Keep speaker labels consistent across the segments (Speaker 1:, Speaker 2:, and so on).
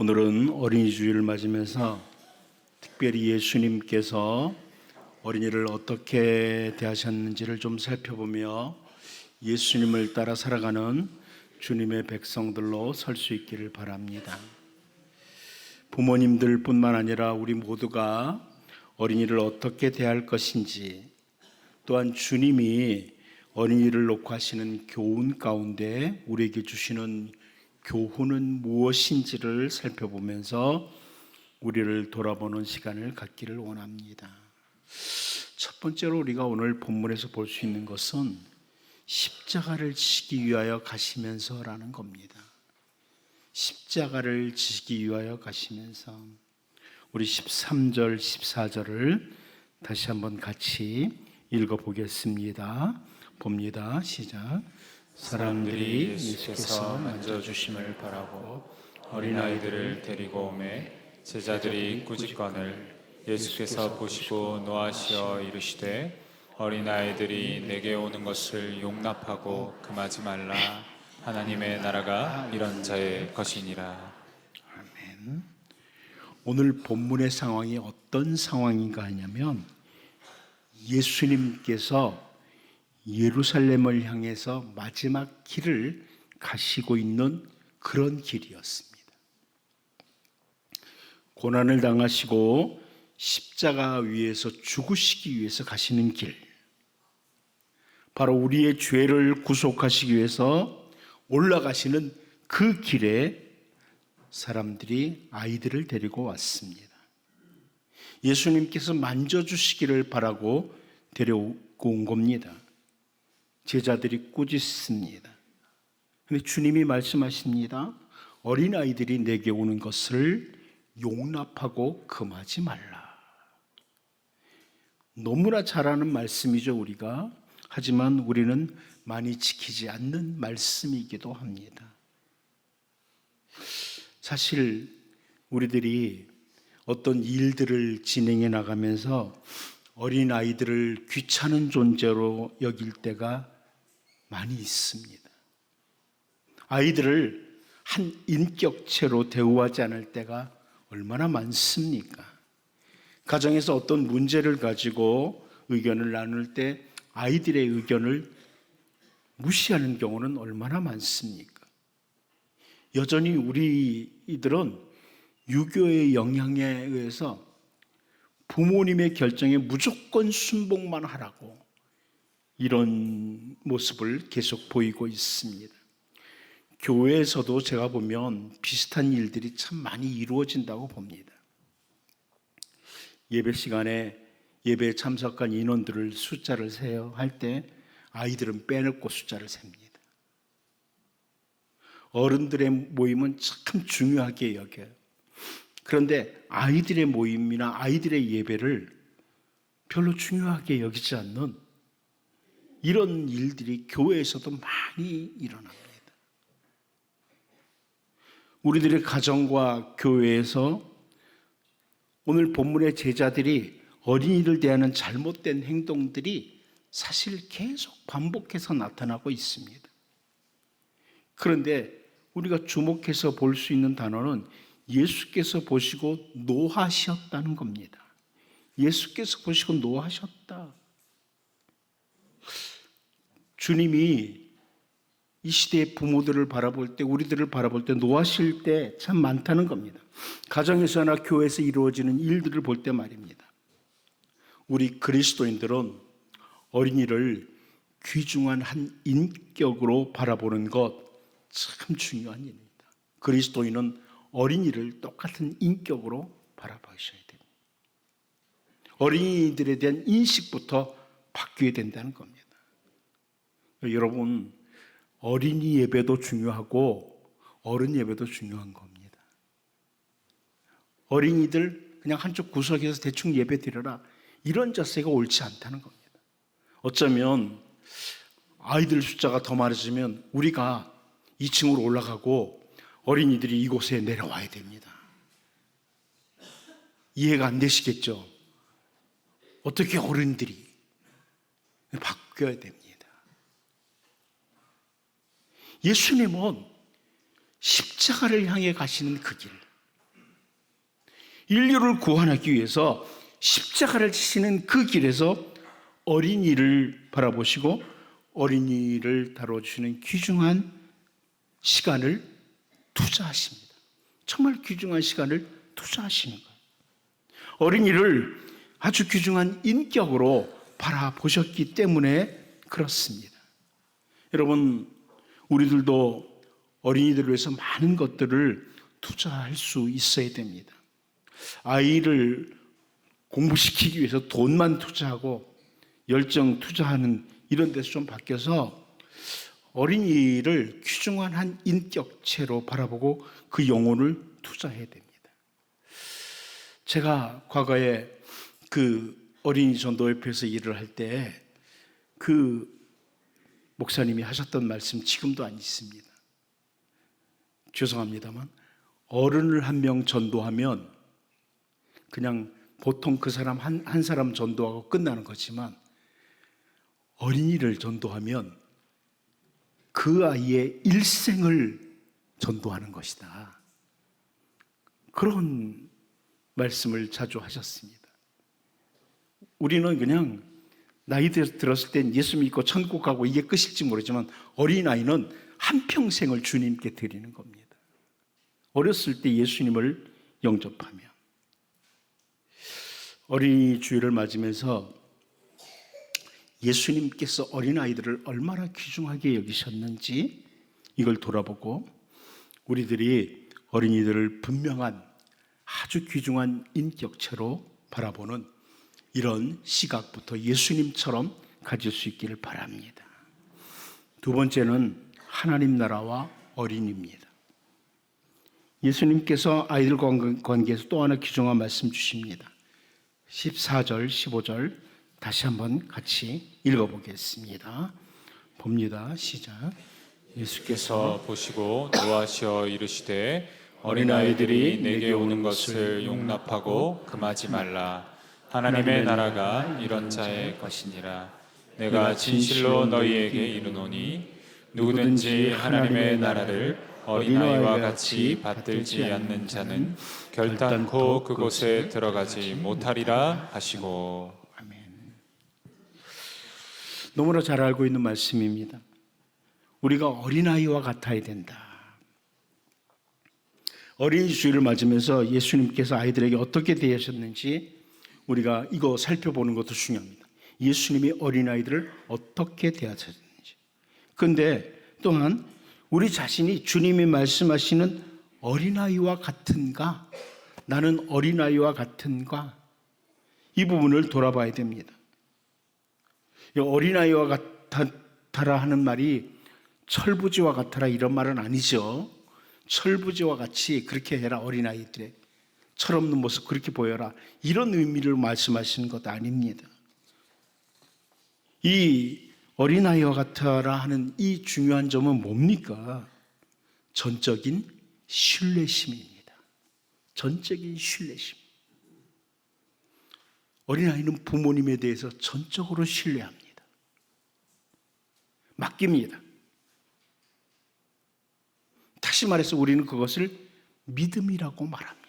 Speaker 1: 오늘은 어린이 주일을 맞으면서 특별히 예수님께서 어린이를 어떻게 대하셨는지를 좀 살펴보며 예수님을 따라 살아가는 주님의 백성들로 설 수 있기를 바랍니다. 부모님들 뿐만 아니라 우리 모두가 어린이를 어떻게 대할 것인지, 또한 주님이 어린이를 놓고 하시는 교훈 가운데 우리에게 주시는 교훈은 무엇인지를 살펴보면서 우리를 돌아보는 시간을 갖기를 원합니다. 첫 번째로 우리가 오늘 본문에서 볼 수 있는 것은 십자가를 지시기 위하여 가시면서라는 겁니다. 십자가를 지시기 위하여 가시면서. 우리 13절, 14절을 다시 한번 같이 읽어보겠습니다. 봅니다. 시작. 사람들이 예수께서 만져주심을 바라고
Speaker 2: 어린아이들을 데리고 오매 제자들이 꾸짖거늘 예수께서 보시고 노하시어 이르시되 어린아이들이 내게 오는 것을 용납하고 금하지 말라. 하나님의 나라가 이런 자의 것이니라.
Speaker 1: 아멘. 오늘 본문의 상황이 어떤 상황인가 하냐면 예수님께서 예루살렘을 향해서 마지막 길을 가시고 있는 그런 길이었습니다. 고난을 당하시고 십자가 위에서 죽으시기 위해서 가시는 길, 바로 우리의 죄를 구속하시기 위해서 올라가시는 그 길에 사람들이 아이들을 데리고 왔습니다. 예수님께서 만져주시기를 바라고 데려오고 온 겁니다. 제자들이 꾸짖습니다. 그런데 주님이 말씀하십니다. 어린아이들이 내게 오는 것을 용납하고 금하지 말라. 너무나 잘 아는 말씀이죠, 우리가. 하지만 우리는 많이 지키지 않는 말씀이기도 합니다. 사실 우리들이 어떤 일들을 진행해 나가면서 어린아이들을 귀찮은 존재로 여길 때가 많이 있습니다. 아이들을 한 인격체로 대우하지 않을 때가 얼마나 많습니까? 가정에서 어떤 문제를 가지고 의견을 나눌 때 아이들의 의견을 무시하는 경우는 얼마나 많습니까? 여전히 우리들은 유교의 영향에 의해서 부모님의 결정에 무조건 순복만 하라고 이런 모습을 계속 보이고 있습니다. 교회에서도 제가 보면 비슷한 일들이 참 많이 이루어진다고 봅니다. 예배 시간에 예배에 참석한 인원들을 숫자를 세어 할 때 아이들은 빼놓고 숫자를 셉니다. 어른들의 모임은 참 중요하게 여겨요. 그런데 아이들의 모임이나 아이들의 예배를 별로 중요하게 여기지 않는 이런 일들이 교회에서도 많이 일어납니다. 우리들의 가정과 교회에서 오늘 본문의 제자들이 어린이를 대하는 잘못된 행동들이 사실 계속 반복해서 나타나고 있습니다. 그런데 우리가 주목해서 볼 수 있는 단어는 예수께서 보시고 노하셨다는 겁니다. 예수께서 보시고 노하셨다. 주님이 이 시대의 부모들을 바라볼 때, 우리들을 바라볼 때 노하실 때 참 많다는 겁니다. 가정에서나 교회에서 이루어지는 일들을 볼 때 말입니다. 우리 그리스도인들은 어린이를 귀중한 한 인격으로 바라보는 것 참 중요한 일입니다. 그리스도인은 어린이를 똑같은 인격으로 바라보셔야 됩니다. 어린이들에 대한 인식부터 바뀌어야 된다는 겁니다. 여러분, 어린이 예배도 중요하고 어른 예배도 중요한 겁니다. 어린이들 그냥 한쪽 구석에서 대충 예배 드려라, 이런 자세가 옳지 않다는 겁니다. 어쩌면 아이들 숫자가 더 많아지면 우리가 2층으로 올라가고 어린이들이 이곳에 내려와야 됩니다. 이해가 안 되시겠죠? 어떻게 어른들이 바뀌어야 됩니다. 예수님은 십자가를 향해 가시는 그 길, 인류를 구원하기 위해서 십자가를 지시는 그 길에서 어린이를 바라보시고 어린이를 다뤄주시는 귀중한 시간을 투자하십니다. 정말 귀중한 시간을 투자하시는 거예요. 어린이를 아주 귀중한 인격으로 바라보셨기 때문에 그렇습니다. 여러분, 우리들도 어린이들을 위해서 많은 것들을 투자할 수 있어야 됩니다. 아이를 공부시키기 위해서 돈만 투자하고 열정 투자하는 이런 데서 좀 바뀌어서 어린이를 귀중한 한 인격체로 바라보고 그 영혼을 투자해야 됩니다. 제가 과거에 그 어린이 전도협회에서 일을 할 때 그 목사님이 하셨던 말씀 지금도 안 있습니다. 죄송합니다만 어른을 한 명 전도하면 그냥 보통 그 사람 한 사람 전도하고 끝나는 거지만 어린이를 전도하면 그 아이의 일생을 전도하는 것이다. 그런 말씀을 자주 하셨습니다. 우리는 그냥 나이 들었을 땐 예수 믿고 천국 가고 이게 끝일지 모르지만 어린아이는 한평생을 주님께 드리는 겁니다. 어렸을 때 예수님을 영접하면. 어린이 주일을 맞으면서 예수님께서 어린아이들을 얼마나 귀중하게 여기셨는지 이걸 돌아보고 우리들이 어린이들을 분명한 아주 귀중한 인격체로 바라보는 이런 시각부터 예수님처럼 가질 수 있기를 바랍니다. 두 번째는 하나님 나라와 어린이입니다. 예수님께서 아이들 관계에서 또 하나 귀중한 말씀 주십니다. 14절, 15절 다시 한번 같이 읽어보겠습니다. 봅니다. 시작.
Speaker 2: 예수께서 보시고 노하시어 이르시되 어린아이들이 내게 오는 것을 용납하고 금하지 말라. 하나님의 나라가 이런 자의 것이니라. 내가 진실로 너희에게 이르노니 누구든지 하나님의 나라를 어린아이와 같이 받들지 않는 자는 결단코 그곳에 들어가지 못하리라 하시고.
Speaker 1: 아멘. 너무나 잘 알고 있는 말씀입니다. 우리가 어린아이와 같아야 된다. 어린이 주일을 맞으면서 예수님께서 아이들에게 어떻게 대하셨는지 우리가 이거 살펴보는 것도 중요합니다. 예수님이 어린아이들을 어떻게 대하셨는지. 그런데 또한 우리 자신이 주님이 말씀하시는 어린아이와 같은가? 나는 어린아이와 같은가? 이 부분을 돌아봐야 됩니다. 어린아이와 같아라 하는 말이 철부지와 같아라 이런 말은 아니죠. 철부지와 같이 그렇게 해라 어린아이들의 철없는 모습 그렇게 보여라 이런 의미를 말씀하시는 것 아닙니다. 이 어린아이와 같아라 하는 이 중요한 점은 뭡니까? 전적인 신뢰심입니다. 전적인 신뢰심. 어린아이는 부모님에 대해서 전적으로 신뢰합니다. 맡깁니다. 다시 말해서 우리는 그것을 믿음이라고 말합니다.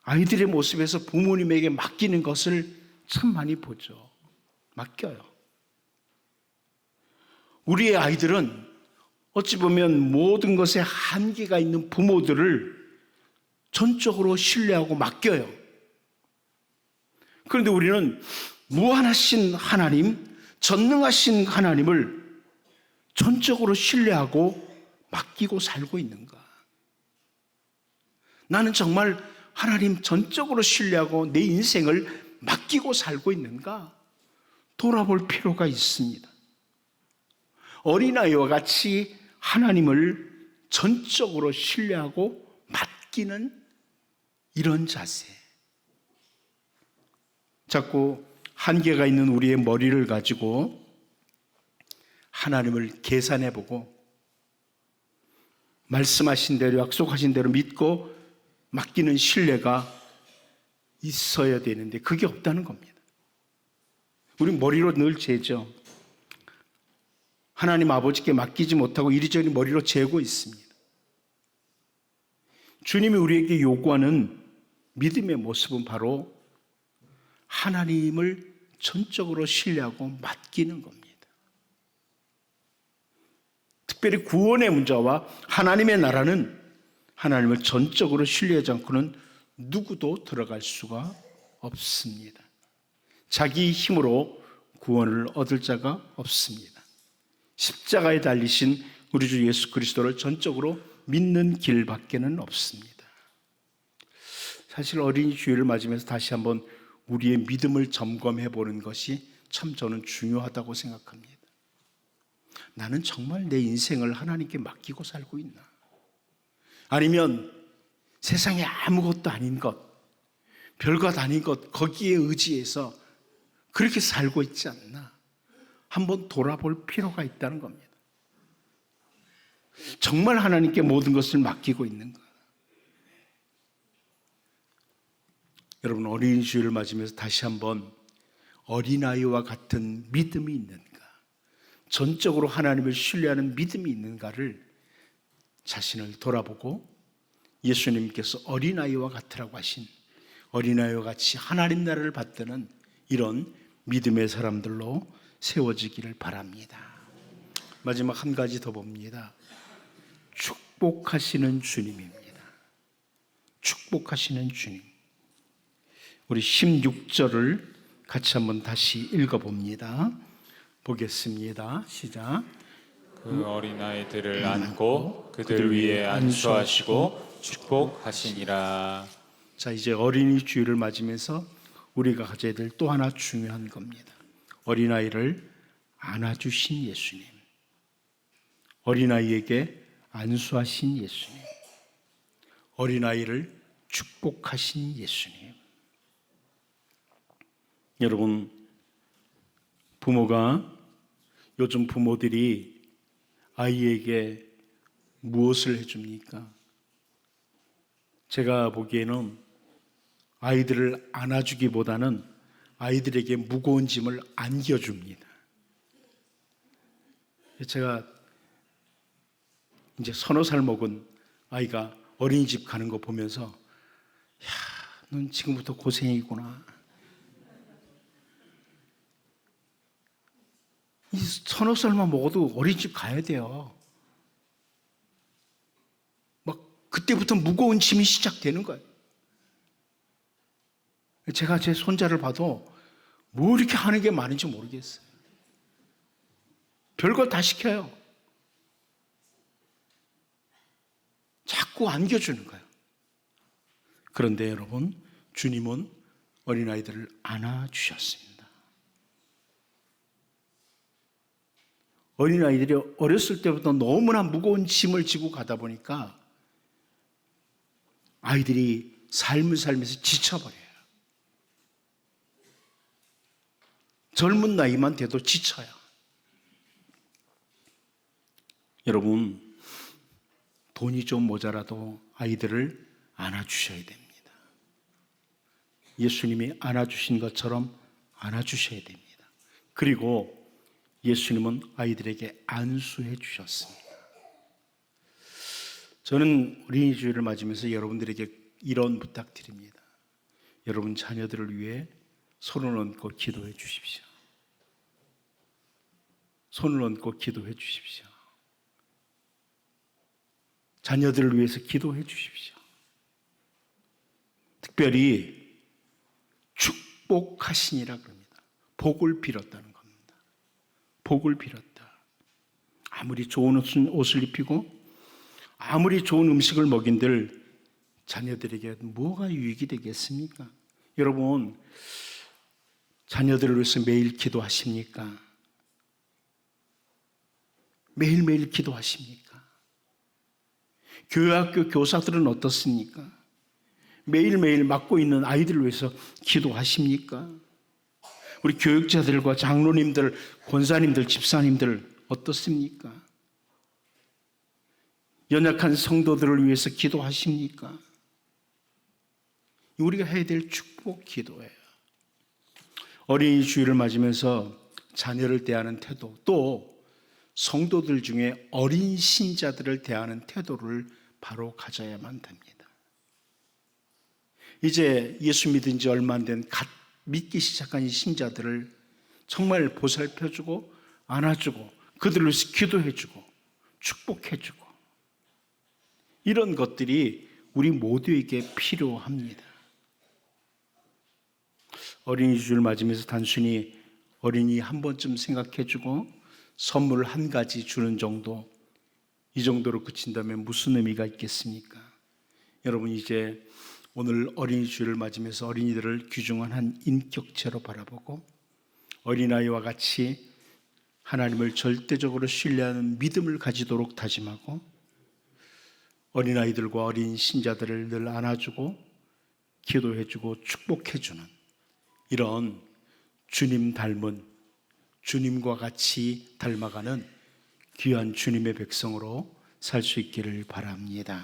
Speaker 1: 아이들의 모습에서 부모님에게 맡기는 것을 참 많이 보죠. 맡겨요. 우리의 아이들은 어찌 보면 모든 것에 한계가 있는 부모들을 전적으로 신뢰하고 맡겨요. 그런데 우리는 무한하신 하나님, 전능하신 하나님을 전적으로 신뢰하고 맡기고 살고 있는가? 나는 정말 하나님 전적으로 신뢰하고 내 인생을 맡기고 살고 있는가? 돌아볼 필요가 있습니다. 어린아이와 같이 하나님을 전적으로 신뢰하고 맡기는 이런 자세. 자꾸 한계가 있는 우리의 머리를 가지고 하나님을 계산해보고 말씀하신 대로 약속하신 대로 믿고 맡기는 신뢰가 있어야 되는데 그게 없다는 겁니다. 우리 머리로 늘 재죠. 하나님 아버지께 맡기지 못하고 이리저리 머리로 재고 있습니다. 주님이 우리에게 요구하는 믿음의 모습은 바로 하나님을 전적으로 신뢰하고 맡기는 겁니다. 특별히 구원의 문제와 하나님의 나라는 하나님을 전적으로 신뢰하지 않고는 누구도 들어갈 수가 없습니다. 자기 힘으로 구원을 얻을 자가 없습니다. 십자가에 달리신 우리 주 예수 그리스도를 전적으로 믿는 길밖에는 없습니다. 사실 어린이 주일을 맞으면서 다시 한번 우리의 믿음을 점검해 보는 것이 참 저는 중요하다고 생각합니다. 나는 정말 내 인생을 하나님께 맡기고 살고 있나? 아니면 세상에 아무것도 아닌 것, 별것 아닌 것, 거기에 의지해서 그렇게 살고 있지 않나? 한번 돌아볼 필요가 있다는 겁니다. 정말 하나님께 모든 것을 맡기고 있는가? 여러분, 어린이 주일을 맞으면서 다시 한번 어린아이와 같은 믿음이 있는가? 전적으로 하나님을 신뢰하는 믿음이 있는가를 자신을 돌아보고 예수님께서 어린아이와 같으라고 하신 어린아이와 같이 하나님 나라를 받드는 이런 믿음의 사람들로 세워지기를 바랍니다. 마지막 한 가지 더 봅니다. 축복하시는 주님입니다. 축복하시는 주님. 우리 16절을 같이 한번 다시 읽어봅니다. 보겠습니다. 시작.
Speaker 2: 그 어린아이들을 안고 그들 위에 안수하시고 축복하시니라.
Speaker 1: 자, 이제 어린이 주일을 맞으면서 우리가 가져야 될 또 하나 중요한 겁니다. 어린아이를 안아주신 예수님, 어린아이에게 안수하신 예수님, 어린아이를 축복하신 예수님. 여러분, 부모가, 요즘 부모들이 아이에게 무엇을 해줍니까? 제가 보기에는 아이들을 안아주기보다는 아이들에게 무거운 짐을 안겨줍니다. 제가 이제 서너 살 먹은 아이가 어린이집 가는 거 보면서, 야, 넌 지금부터 고생이구나. 이 서너 살만 먹어도 어린이집 가야 돼요. 막 그때부터 무거운 짐이 시작되는 거예요. 제가 제 손자를 봐도 뭐 이렇게 하는 게 많은지 모르겠어요. 별걸 다 시켜요. 자꾸 안겨주는 거예요. 그런데 여러분, 주님은 어린아이들을 안아주셨습니다. 어린아이들이 어렸을 때부터 너무나 무거운 짐을 지고 가다 보니까 아이들이 삶을 살면서 지쳐버려요. 젊은 나이만 돼도 지쳐요. 여러분, 돈이 좀 모자라도 아이들을 안아주셔야 됩니다. 예수님이 안아주신 것처럼 안아주셔야 됩니다. 그리고 예수님은 아이들에게 안수해 주셨습니다. 저는 어린이 주일을 맞으면서 여러분들에게 이런 부탁드립니다. 여러분 자녀들을 위해 손을 얹고 기도해 주십시오. 손을 얹고 기도해 주십시오. 자녀들을 위해서 기도해 주십시오. 특별히 축복하시니라 그럽니다. 복을 빌었다는 겁니다. 복을 빌었다. 아무리 좋은 옷을 입히고 아무리 좋은 음식을 먹인들 자녀들에게 뭐가 유익이 되겠습니까? 여러분, 자녀들을 위해서 매일 기도하십니까? 매일매일 기도하십니까? 교회학교 교사들은 어떻습니까? 매일매일 맡고 있는 아이들을 위해서 기도하십니까? 우리 교육자들과 장로님들, 권사님들, 집사님들 어떻습니까? 연약한 성도들을 위해서 기도하십니까? 우리가 해야 될 축복 기도예요. 어린이 주일을 맞으면서 자녀를 대하는 태도, 또 성도들 중에 어린 신자들을 대하는 태도를 바로 가져야만 됩니다. 이제 예수 믿은 지 얼마 안 된 갓 믿기 시작한 이 신자들을 정말 보살펴주고 안아주고 그들을 위해서 기도해주고 축복해주고 이런 것들이 우리 모두에게 필요합니다. 어린이 주를 맞으면서 단순히 어린이 한 번쯤 생각해주고 선물 한 가지 주는 정도, 이 정도로 그친다면 무슨 의미가 있겠습니까? 여러분, 이제 오늘 어린이 주를 맞으면서 어린이들을 귀중한 한 인격체로 바라보고 어린아이와 같이 하나님을 절대적으로 신뢰하는 믿음을 가지도록 다짐하고 어린아이들과 어린 신자들을 늘 안아주고 기도해주고 축복해주는 이런 주님 닮은, 주님과 같이 닮아가는 귀한 주님의 백성으로 살 수 있기를 바랍니다.